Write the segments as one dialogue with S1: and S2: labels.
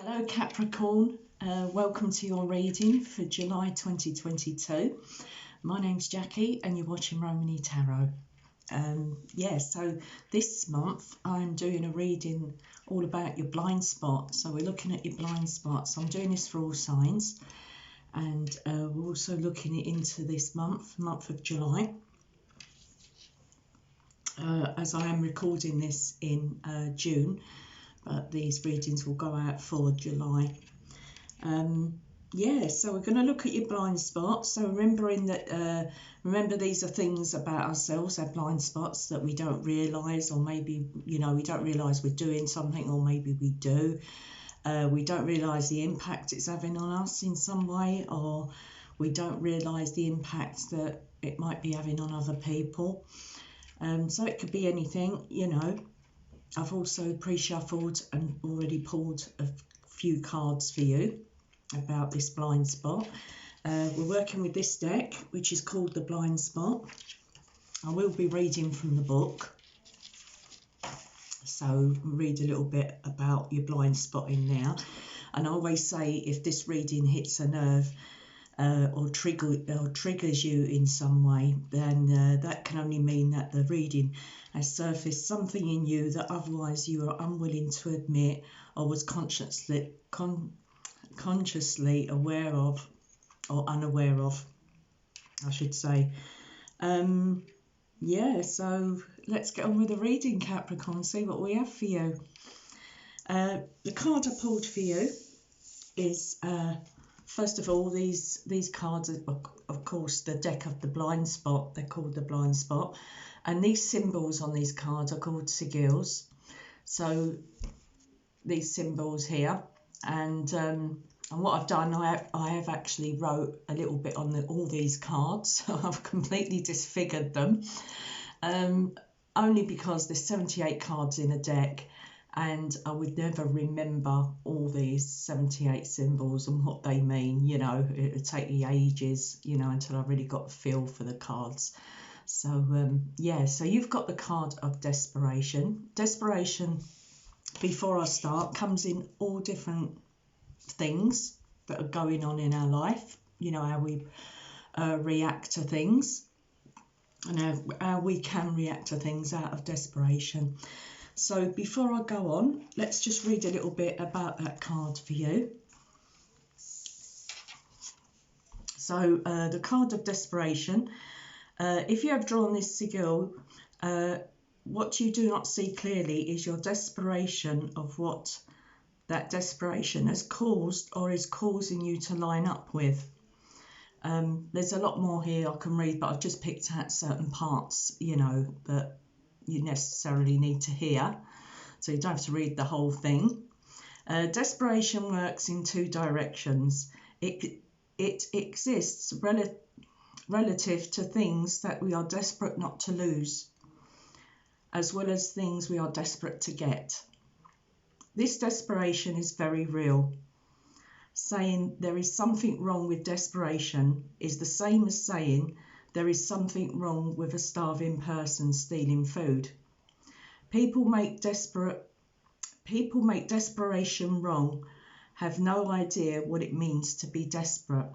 S1: Hello Capricorn, welcome to your reading for July 2022. My name's Jackie and you're watching Romany Tarot. So this month I'm doing a reading all about your blind spot. So we're looking at your blind spot. So I'm doing this for all signs, and we're also looking into this month of July. As I am recording this in June, but these readings will go out for July. So we're going to look at your blind spots. So remembering that, remember these are things about ourselves, our blind spots that we don't realise, or maybe, we don't realise we're doing something, or maybe we do. We don't realise the impact it's having on us in some way, or we don't realise the impact that it might be having on other people. So it could be anything, I've also pre-shuffled and already pulled a few cards for you about this blind spot. We're working with this deck, which is called the Blind Spot. I will be reading from the book, so read a little bit about your blind spot in there. And I always say, if this reading hits a nerve or triggers you in some way, then that can only mean that the reading has surfaced something in you that otherwise you are unwilling to admit, or was consciously aware of, or unaware of, I should say. So let's get on with the reading, Capricorn, see what we have for you. The card I pulled for you is, first of all, these cards are, of course, the deck of the blind spot. They're called the blind spot. And these symbols on these cards are called sigils. So these symbols here. And what I've done, I have actually wrote a little bit on all these cards. So I've completely disfigured them. Only because there's 78 cards in a deck, and I would never remember all these 78 symbols and what they mean. It would take me ages, until I really got a feel for the cards. So, so you've got the card of Desperation. Desperation, before I start, comes in all different things that are going on in our life. How we react to things, and how we can react to things out of desperation. So before I go on, let's just read a little bit about that card for you. So the card of Desperation, if you have drawn this sigil, what you do not see clearly is your desperation of what that desperation has caused or is causing you to line up with. There's a lot more here I can read, but I've just picked out certain parts, that you necessarily need to hear, so you don't have to read the whole thing. Desperation works in two directions. It exists relative to things that we are desperate not to lose, as well as things we are desperate to get. This desperation is very real. Saying there is something wrong with desperation is the same as saying there is something wrong with a starving person stealing food. People make desperation wrong, have no idea what it means to be desperate.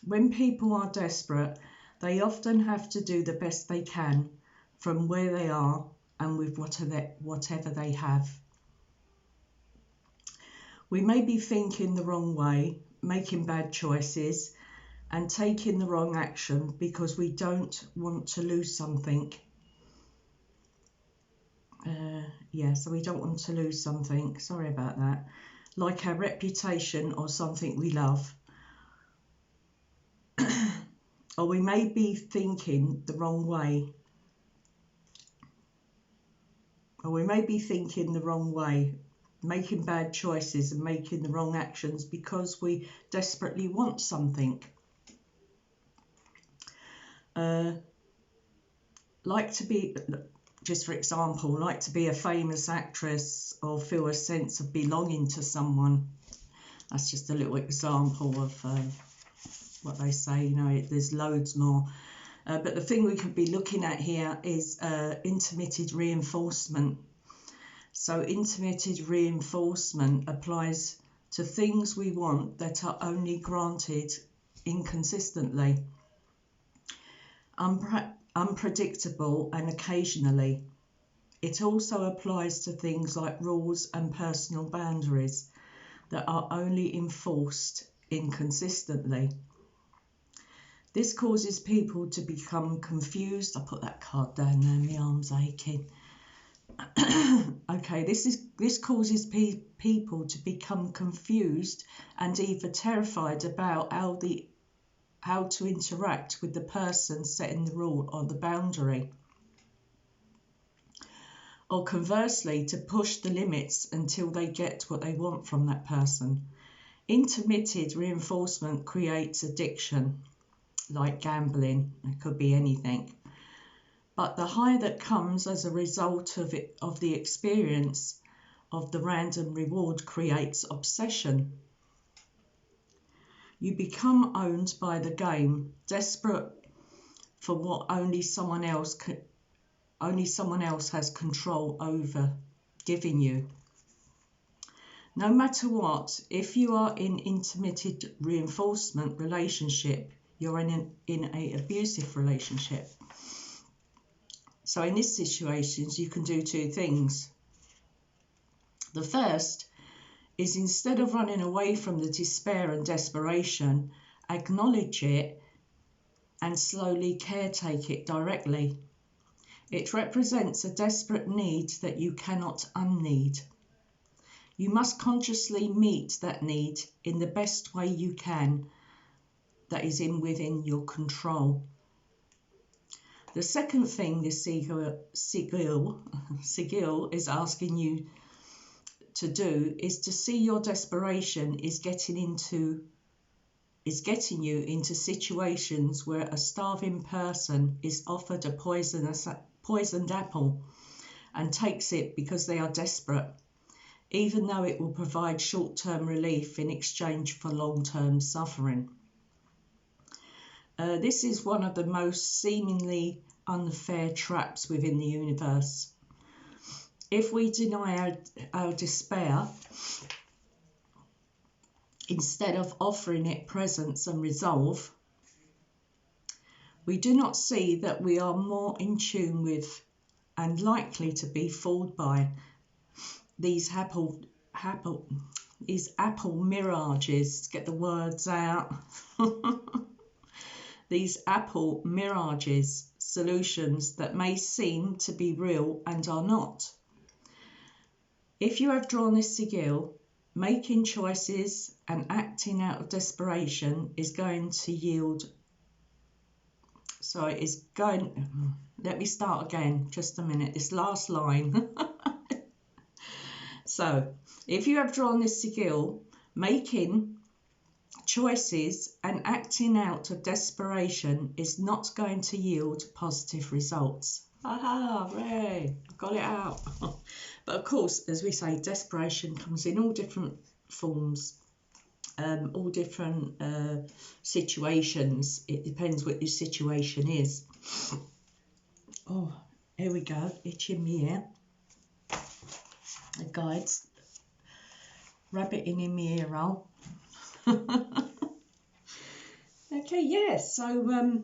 S1: When people are desperate, they often have to do the best they can from where they are and with whatever they have. We may be thinking the wrong way, making bad choices, and taking the wrong action because we don't want to lose something. So we don't want to lose something, sorry about that, like our reputation or something we love. Or we may be thinking the wrong way. Making bad choices and making the wrong actions because we desperately want something. Like to be a famous actress or feel a sense of belonging to someone. That's just a little example of what they say. There's loads more. But the thing we could be looking at here is intermittent reinforcement. So intermittent reinforcement applies to things we want that are only granted inconsistently, unpredictable and occasionally. It also applies to things like rules and personal boundaries that are only enforced inconsistently. This causes people to become confused. I put that card down now, my arm's aching. Okay, this causes people to become confused and either terrified about how to interact with the person setting the rule or the boundary, or conversely to push the limits until they get what they want from that person. Intermittent reinforcement creates addiction, like gambling. It could be anything. But the high that comes as a result of the experience of the random reward creates obsession. You become owned by the game, desperate for what only someone else has control over giving you. No matter what, if you are in intermittent reinforcement relationship, you're in an abusive relationship. So in these situations, you can do two things. The first is, instead of running away from the despair and desperation, acknowledge it and slowly caretake it directly. It represents a desperate need that you cannot unneed. You must consciously meet that need in the best way you can, that is within your control. The second thing this sigil is asking you to do is to see your desperation is getting you into situations where a starving person is offered a poisoned apple and takes it because they are desperate, even though it will provide short-term relief in exchange for long-term suffering. This is one of the most seemingly unfair traps within the universe. If we deny our despair, instead of offering it presence and resolve, we do not see that we are more in tune with and likely to be fooled by these apple mirages. Get the words out. These apple mirages, solutions that may seem to be real and are not. If you have drawn this sigil, making choices and acting out of desperation is going to yield. So it is going. Let me start again. Just a minute. This last line. So, if you have drawn this sigil, making choices and acting out of desperation is not going to yield positive results. Aha, hooray, got it out. But of course, as we say, desperation comes in all different forms, all different situations. It depends what your situation is. Oh, here we go, itching me ear. The guides rabbiting in my ear roll. Okay, yeah, so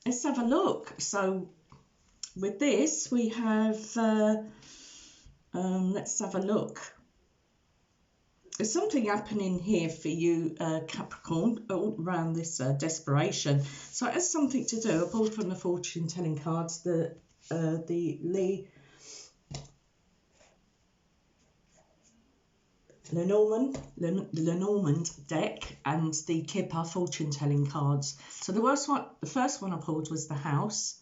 S1: let's have a look. So with this we have let's have a look. There's something happening here for you, Capricorn, all around this desperation. So it has something to do, I pulled from the fortune telling cards, the Lenormand deck and the Kipper fortune telling cards. So the first one I pulled was the House.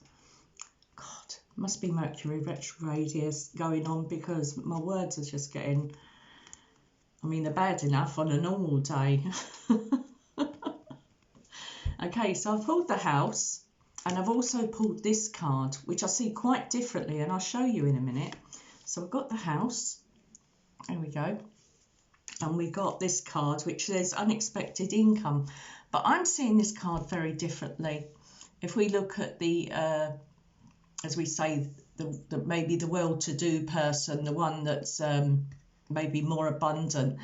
S1: God, must be Mercury retrograde here going on, because my words are just getting, I mean, they're bad enough on a normal day. Okay, so I've pulled the House, and I've also pulled this card, which I see quite differently, and I'll show you in a minute. So I've got the House. There we go. And we got this card, which says unexpected income. But I'm seeing this card very differently. If we look at the, as we say, maybe the well-to-do person, the one that's maybe more abundant,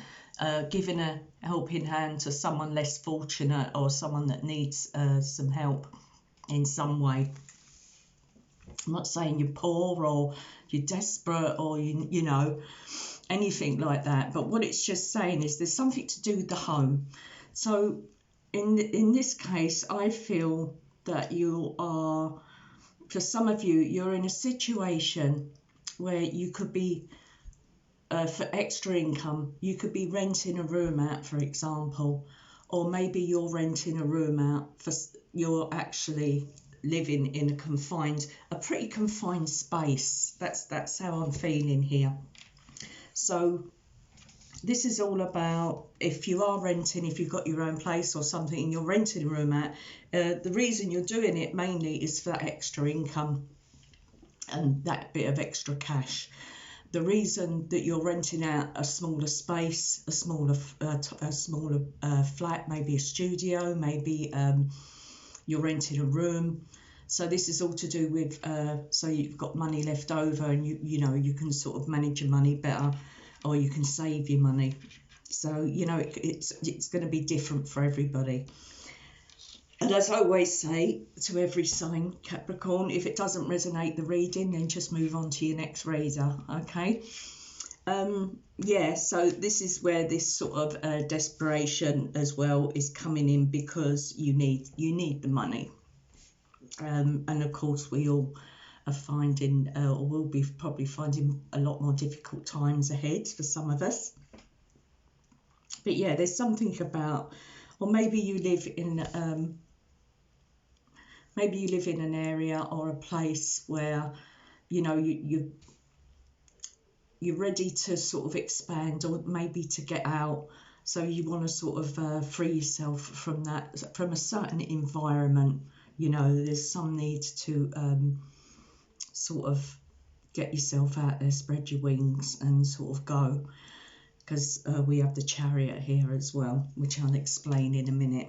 S1: giving a helping hand to someone less fortunate or someone that needs some help in some way. I'm not saying you're poor or you're desperate or you know anything like that, but what it's just saying is there's something to do with the home. So in this case, I feel that you are, for some of you, you're in a situation where you could be for extra income. You could be renting a room out, for example, or maybe you're renting a room out for, you're actually living in a pretty confined space. That's how I'm feeling here. So this is all about, if you are renting, if you've got your own place or something and you're renting a room out, the reason you're doing it mainly is for that extra income and that bit of extra cash. The reason that you're renting out a smaller space, a smaller flat, maybe a studio, maybe you're renting a room. So this is all to do with, so you've got money left over and you know, you can sort of manage your money better, or you can save your money. So, you know, it's going to be different for everybody. And as I always say to every sign, Capricorn, if it doesn't resonate the reading, then just move on to your next reader, okay? Yeah, so this is where this sort of desperation as well is coming in, because you need the money. And of course we all are finding, or will be probably finding a lot more difficult times ahead for some of us. But yeah, there's something about, or maybe you live in an area or a place where, you know, you're ready to sort of expand, or maybe to get out. So you want to sort of free yourself from that, from a certain environment. You know, there's some need to sort of get yourself out there, spread your wings and sort of go, because we have the Chariot here as well, which I'll explain in a minute.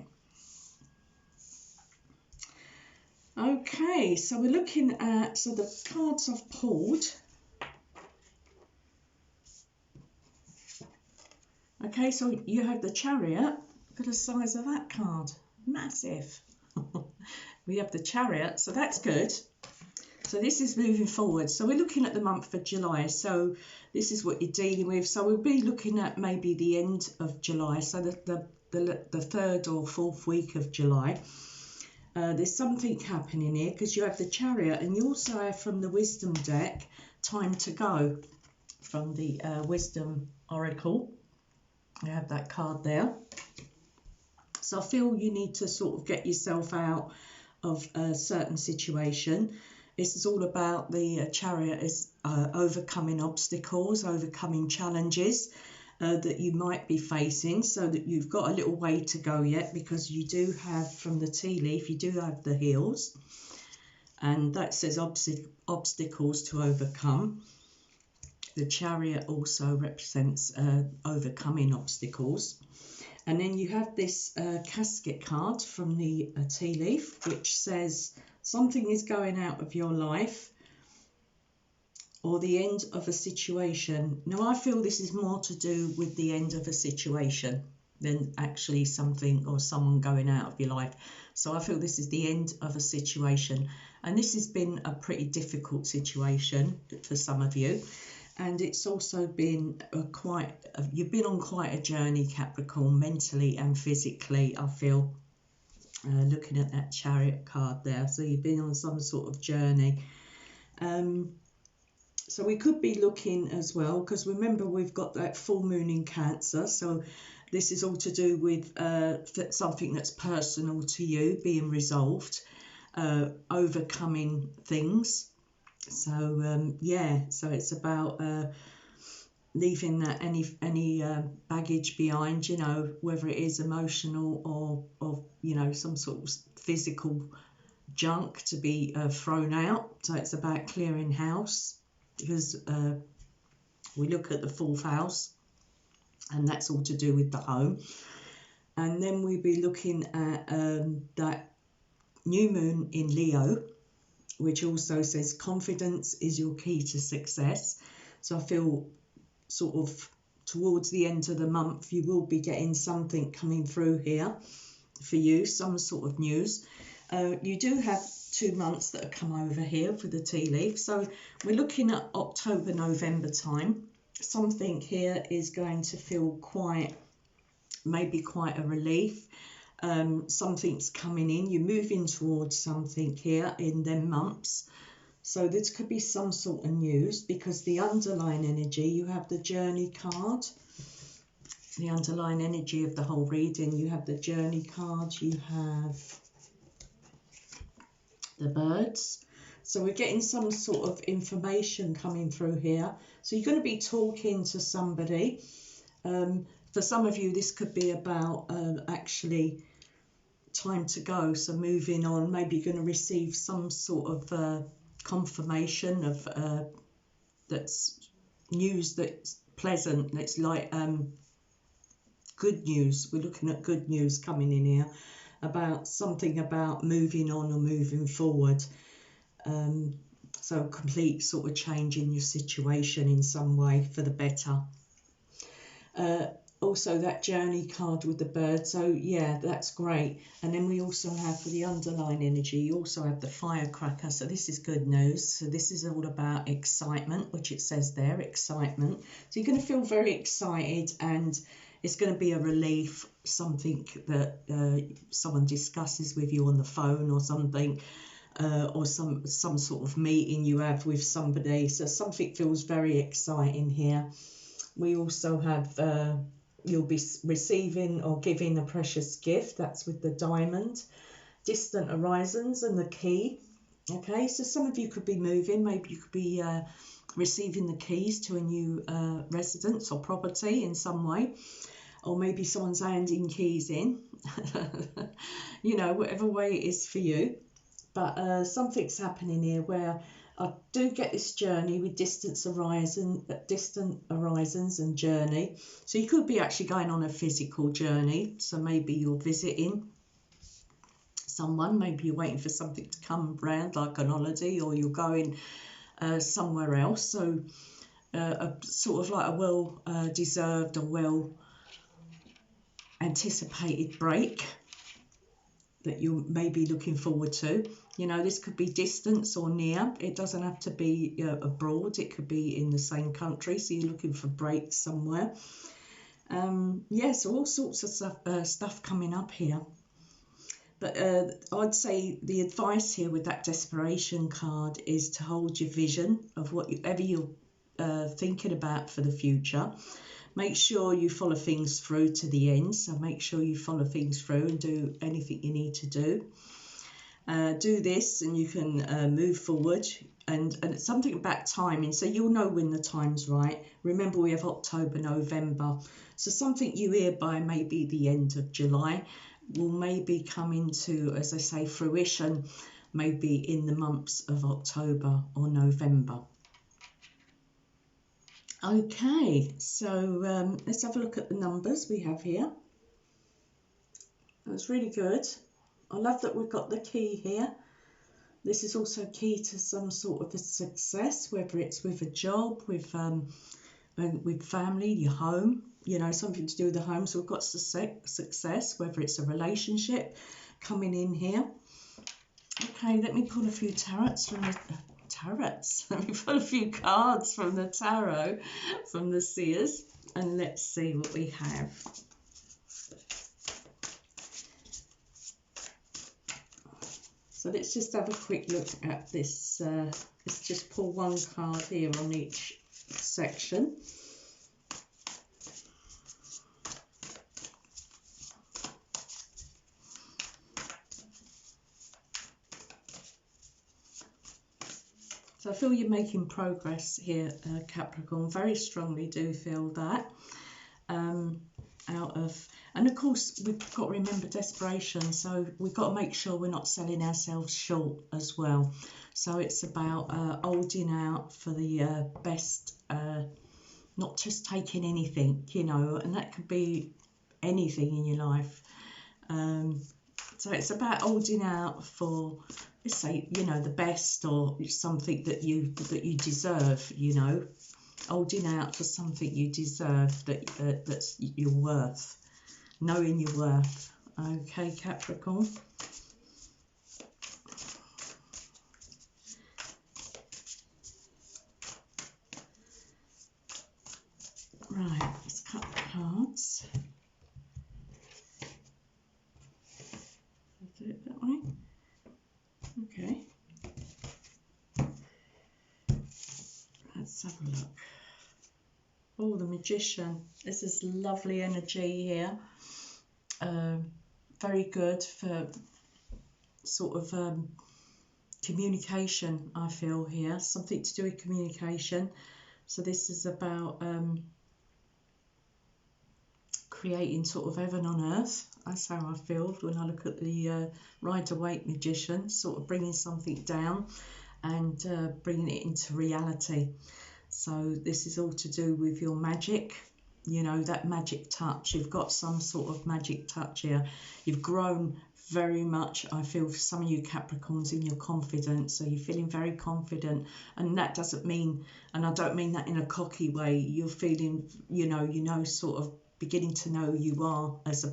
S1: Okay, so we're looking at, so the cards I've pulled. Okay, so you have the Chariot. Look at the size of that card, massive. We have the Chariot, so that's good. So this is moving forward. So we're looking at the month of July. So this is what you're dealing with. So we'll be looking at maybe the end of July. So the third or fourth week of July. There's something happening here, because you have the Chariot, and you also have from the Wisdom deck, Time to Go, from the Wisdom Oracle. I have that card there. So I feel you need to sort of get yourself out of a certain situation. This is all about the Chariot is overcoming obstacles, overcoming challenges that you might be facing, so that you've got a little way to go yet, because you do have, from the tea leaf, you do have the heels, and that says obstacles to overcome. The Chariot also represents overcoming obstacles. And then you have this casket card from the tea leaf, which says something is going out of your life, or the end of a situation. Now, I feel this is more to do with the end of a situation than actually something or someone going out of your life. So I feel this is the end of a situation. And this has been a pretty difficult situation for some of you. And it's also been you've been on quite a journey, Capricorn, mentally and physically, I feel, looking at that Chariot card there. So you've been on some sort of journey. So we could be looking as well, because remember, we've got that full moon in Cancer. So this is all to do with something that's personal to you, being resolved, overcoming things. So yeah, so it's about leaving that any baggage behind, you know, whether it is emotional or you know, some sort of physical junk to be thrown out. So it's about clearing house, because we look at the 4th house, and that's all to do with the home. And then we'll be looking at that new moon in Leo. which also says confidence is your key to success. So I feel sort of towards the end of the month, you will be getting something coming through here for you, some sort of news. You do have 2 months that have come over here for the tea leaf. So we're looking at October, November time. Something here is going to feel maybe quite a relief. Something's coming in. You're moving towards something here in them months. So this could be some sort of news, because the underlying energy, you have the journey card. The underlying energy of the whole reading, you have the journey card, you have the birds. So we're getting some sort of information coming through here. So you're going to be talking to somebody. For some of you, this could be about actually time to go. So moving on, maybe you're going to receive some sort of confirmation of that's news that's pleasant. It's like good news. We're looking at good news coming in here about something about moving on or moving forward. So a complete sort of change in your situation in some way for the better. Also that journey card with the bird, so yeah, that's great. And then we also have, for the underlying energy, you also have the firecracker. So this is good news. So this is all about excitement, which it says there, excitement. So you're going to feel very excited, and it's going to be a relief, something that someone discusses with you on the phone or something, or some sort of meeting you have with somebody. So something feels very exciting here. We also have you'll be receiving or giving a precious gift. That's with the diamond, distant horizons, and the key. Okay, so some of you could be moving. Maybe you could be receiving the keys to a new residence or property in some way, or maybe someone's handing keys in. You know, whatever way it is for you. But something's happening here where I do get this journey with distant horizons and journey. So you could be actually going on a physical journey. So maybe you're visiting someone, maybe you're waiting for something to come round like an holiday, or you're going somewhere else. So a sort of like a well deserved or well anticipated break that you're maybe looking forward to. You know, this could be distance or near. It doesn't have to be abroad. It could be in the same country. So you're looking for breaks somewhere. Yeah, so all sorts of stuff coming up here. But I'd say the advice here with that Desperation card is to hold your vision of whatever you're thinking about for the future. Make sure you follow things through to the end. So make sure you follow things through and do anything you need to do. Do this and you can move forward. And it's something about timing. So you'll know when the time's right. Remember, we have October, November. So something you hear by maybe the end of July will maybe come into, as I say, fruition, maybe in the months of October or November. Okay, so let's have a look at the numbers we have here. That's really good. I love that we've got the key here. This is also key to some sort of a success, whether it's with a job, with family, your home, you know, something to do with the home. So we've got success, whether it's a relationship coming in here. Okay, let me pull a few tarots from the Let me pull a few cards from the tarot, from the seers, and let's see what we have. So let's just have a quick look at this. Let's just pull one card here on each section. So I feel you're making progress here, Capricorn. Very strongly do feel that. And of course, we've got to remember desperation. So we've got to make sure we're not selling ourselves short as well. So it's about holding out for the best, not just taking anything, you know, and that could be anything in your life. So it's about holding out for let's say, you know, the best, or something that you deserve, you know, holding out for something you deserve, that's your worth, knowing your worth. Okay, Capricorn. Right, let's cut the cards. I'll do it that way. Okay. Let's have a look. Oh, the Magician. This is lovely energy here. Very good for sort of communication, I feel here. Something to do with communication. So this is about creating sort of heaven on earth. That's how I feel when I look at the Rider-Waite Magician, sort of bringing something down and bringing it into reality. So this is all to do with your magic, you know, that magic touch. You've got some sort of magic touch here. You've grown very much, I feel, for some of you Capricorns, in your confidence. So you're feeling very confident, and that doesn't mean, and I don't mean that in a cocky way, you're feeling, you know, sort of beginning to know who you are as a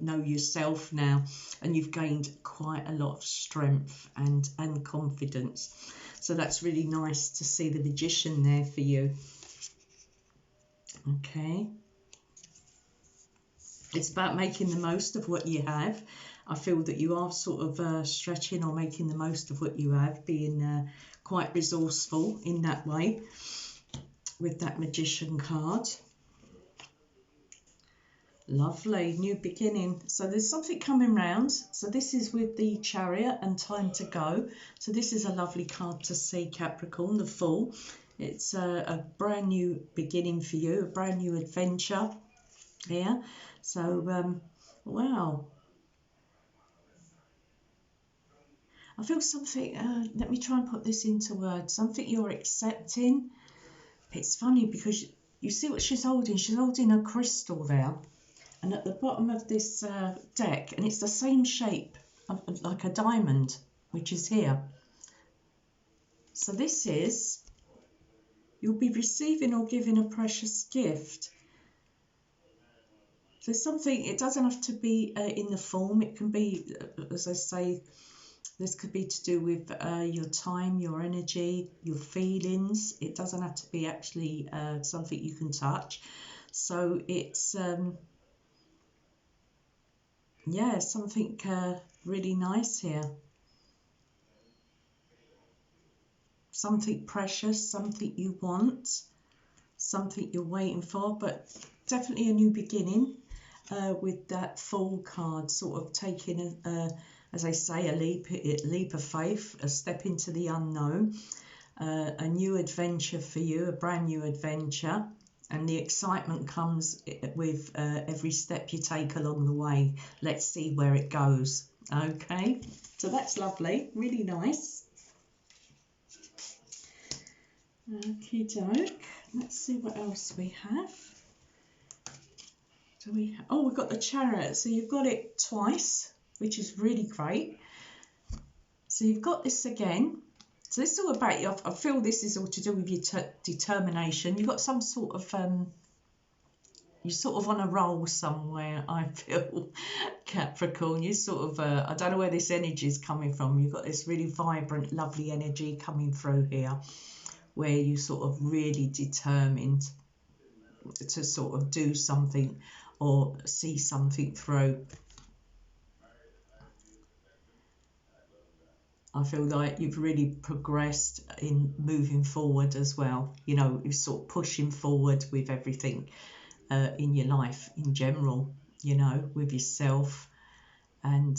S1: know yourself now, and you've gained quite a lot of strength and confidence. So that's really nice to see the Magician there for you. Okay. It's about making the most of what you have. I feel that you are sort of stretching or making the most of what you have, being quite resourceful in that way with that Magician card. Lovely, new beginning. So there's something coming round. So this is with the Chariot and Time to Go. So this is a lovely card to see, Capricorn, the Fool. It's a brand new beginning for you, a brand new adventure here. So, wow. I feel something, let me try and put this into words, something you're accepting. It's funny because you see what she's holding. She's holding a crystal there. And at the bottom of this deck, and it's the same shape, like a diamond, which is here. So this is, you'll be receiving or giving a precious gift. So something, it doesn't have to be in the form. It can be, as I say, this could be to do with your time, your energy, your feelings. It doesn't have to be actually something you can touch. So it's... yeah, something really nice here. Something precious, something you want, something you're waiting for, but definitely a new beginning with that Fool card, sort of taking, as I say, a leap of faith, a step into the unknown, a new adventure for you, a brand new adventure. And the excitement comes with every step you take along the way. Let's see where it goes. Okay, so that's lovely, really nice. Okie doke. Let's see what else we have. Do we? Oh, we've got the Chariot. So you've got it twice, which is really great. So you've got this again. So this is all about you. I feel this is all to do with your determination. You've got some sort of, you're sort of on a roll somewhere, I feel, Capricorn. You sort of, I don't know where this energy is coming from. You've got this really vibrant, lovely energy coming through here, where you sort of really determined to sort of do something or see something through. I feel like you've really progressed in moving forward as well. You know, you're sort of pushing forward with everything in your life in general, you know, with yourself and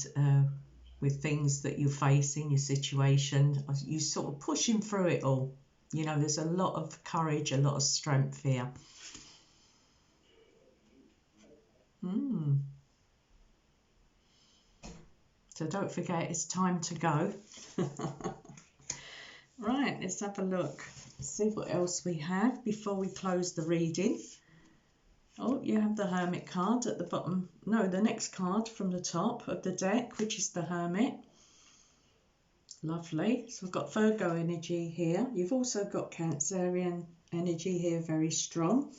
S1: with things that you're facing, your situation. You're sort of pushing through it all. You know, there's a lot of courage, a lot of strength here. So don't forget, it's time to go. Right, let's have a look. See what else we have before we close the reading. Oh, you have the Hermit card at the bottom. No, the next card from the top of the deck, which is the Hermit. Lovely. So we've got Virgo energy here. You've also got Cancerian energy here, very strong.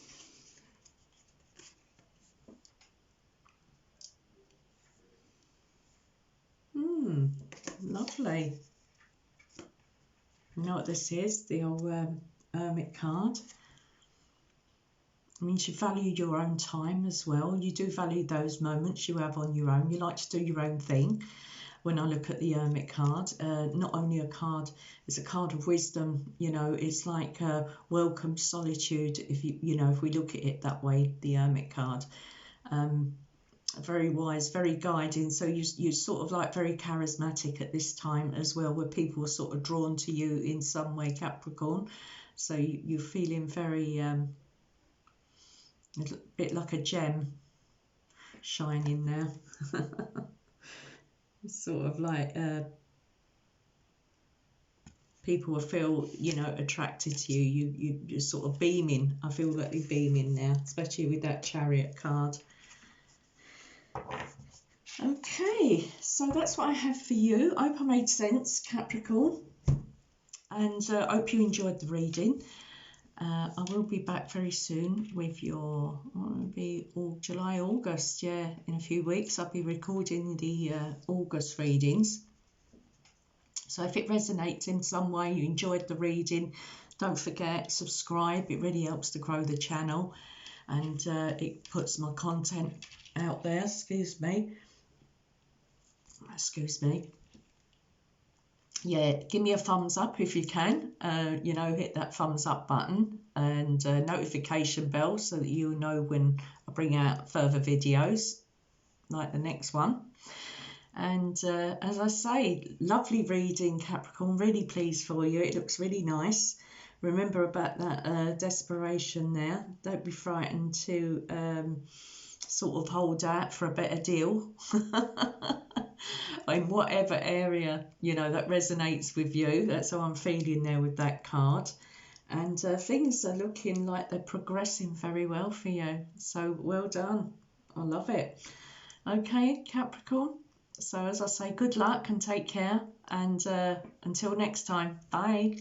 S1: Lovely. You know what this is? The old Hermit card. It means you value your own time as well. You do value those moments you have on your own. You like to do your own thing. When I look at the Hermit card, not only a card, it's a card of wisdom. You know, it's like welcome solitude. If if we look at it that way, the Hermit card. Very wise, very guiding. So you're sort of like very charismatic at this time as well, where people are sort of drawn to you in some way, Capricorn. So you're feeling very a bit like a gem shining now. Sort of like people will feel, attracted to you. You're sort of beaming. I feel that you're beaming now, especially with that Chariot card. Okay, so that's what I have for you. I hope I made sense, Capricorn, and I hope you enjoyed the reading. I will be back very soon with your, July, August, yeah, in a few weeks. I'll be recording the August readings. So if it resonates in some way, you enjoyed the reading, don't forget, subscribe. It really helps to grow the channel, and it puts my content out there. Excuse me. Yeah, give me a thumbs up if you can. Hit that thumbs up button and notification bell so that you'll know when I bring out further videos like the next one. And as I say, lovely reading, Capricorn. Really pleased for you. It looks really nice. Remember about that desperation there. Don't be frightened to sort of hold out for a better deal. In whatever area, that resonates with you. That's how I'm feeling there with that card. And things are looking like they're progressing very well for you. So well done. I love it. Okay, Capricorn. So as I say, good luck and take care. And until next time, bye.